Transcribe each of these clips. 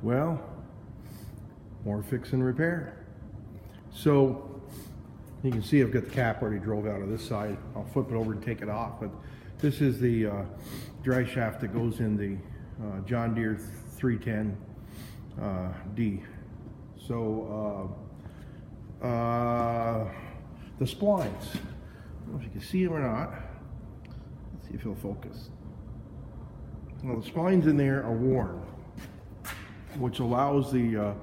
Well, more fix and repair. So you can see I've got the cap already drove out of this side. I'll flip it over and take it off, but this is the drive shaft that goes in the John Deere 310 D. So the splines, I don't know if you can see them or not. Let's see if he'll focus. Well, the splines in there are worn, which allows the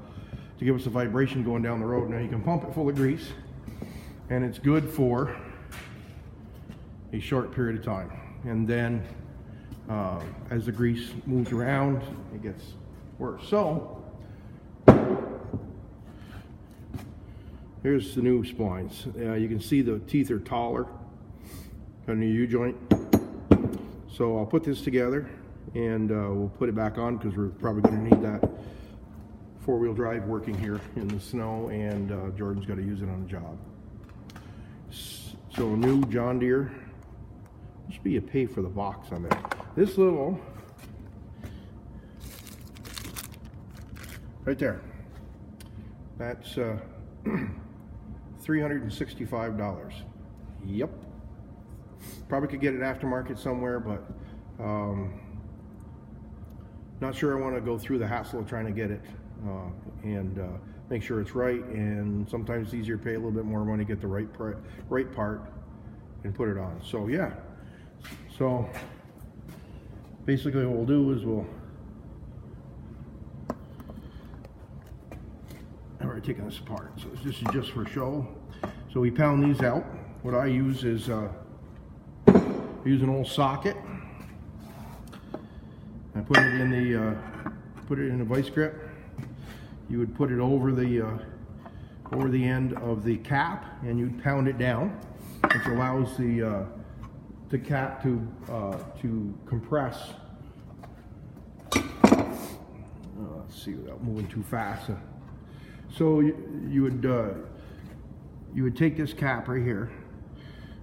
to give us a vibration going down the road. Now you can pump it full of grease, and it's good for a short period of time. And then as the grease moves around, it gets worse. So here's the new splines. You can see the teeth are taller on the U-joint. So I'll put this together and we'll put it back on because we're probably going to need that four-wheel drive working here in the snow, and Jordan's got to use it on a job. So new John Deere. There should be a pay for the box on there. This little, right there, that's $365. Yep. Probably could get it aftermarket somewhere, but not sure I want to go through the hassle of trying to get it and make sure it's right. And sometimes it's easier to pay a little bit more money to get the right part and put it on. So yeah. So basically what we'll do is I've already taken this apart. So this is just for show. So we pound these out. What I use is use an old socket. I put it in the vice grip. You would put it over the end of the cap, and you'd pound it down, which allows the cap to compress. Let's see without moving too fast. So you would take this cap right here,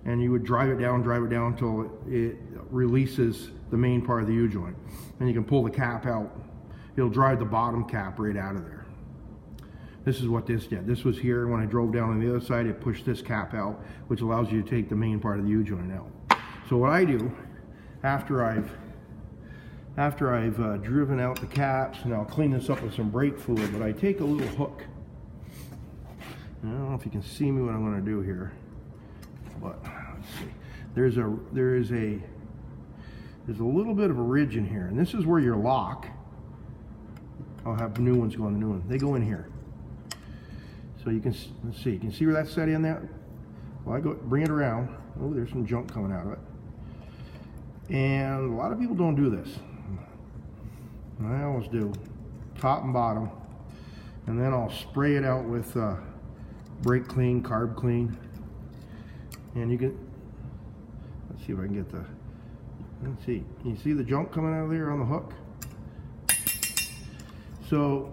and you would drive it down until it releases the main part of the U-joint. And you can pull the cap out. It'll drive the bottom cap right out of there. This is what this did. This was here. When I drove down on the other side, it pushed this cap out, which allows you to take the main part of the U-joint out. So what I do, after I've driven out the caps, and I'll clean this up with some brake fluid, but I take a little hook. I don't know if you can see me what I'm going to do here, but let's see. There's a little bit of a ridge in here, and this is where your lock. I'll have the new ones go on the new one. They go in here. So you can, let's see, you can see where that's set in there? Well, I go bring it around. Oh, there's some junk coming out of it. And a lot of people don't do this. I always do. Top and bottom. And then I'll spray it out with brake clean, carb clean. And you can, let's see if I can get the, let's see. Can you see the junk coming out of there on the hook? So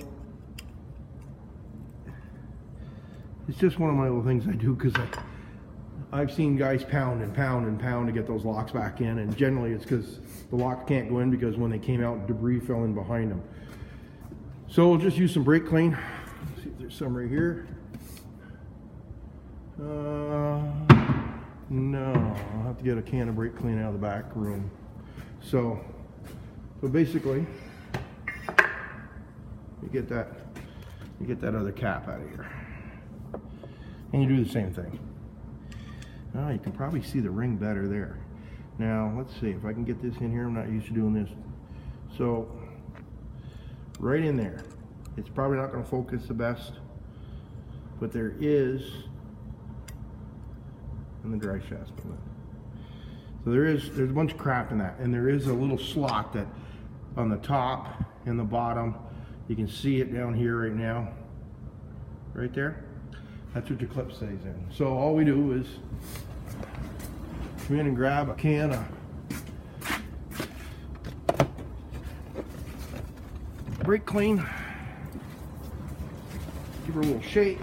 it's just one of my little things I do, because I've seen guys pound and pound and pound to get those locks back in, and generally it's because the lock can't go in because when they came out, debris fell in behind them. So we'll just use some brake clean. Let's see if there's some right here. No, I'll have to get a can of brake clean out of the back room. So basically, you get that other cap out of here, and you do the same thing. Oh, you can probably see the ring better there. Now let's see if I can get this in here. I'm not used to doing this. So right in there. It's probably not going to focus the best, but there is in the drive shaft. So there's a bunch of crap in that, and there is a little slot that on the top and the bottom. You can see it down here right now, right there. That's what your clip stays in. So all we do is come in and grab a can of brake clean, give her a little shake.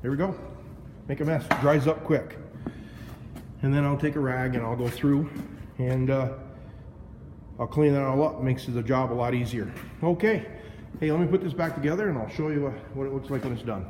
There we go. Make a mess. It dries up quick. And then I'll take a rag and I'll go through and I'll clean that all up. Makes the job a lot easier. Okay. Hey, let me put this back together and I'll show you what it looks like when it's done.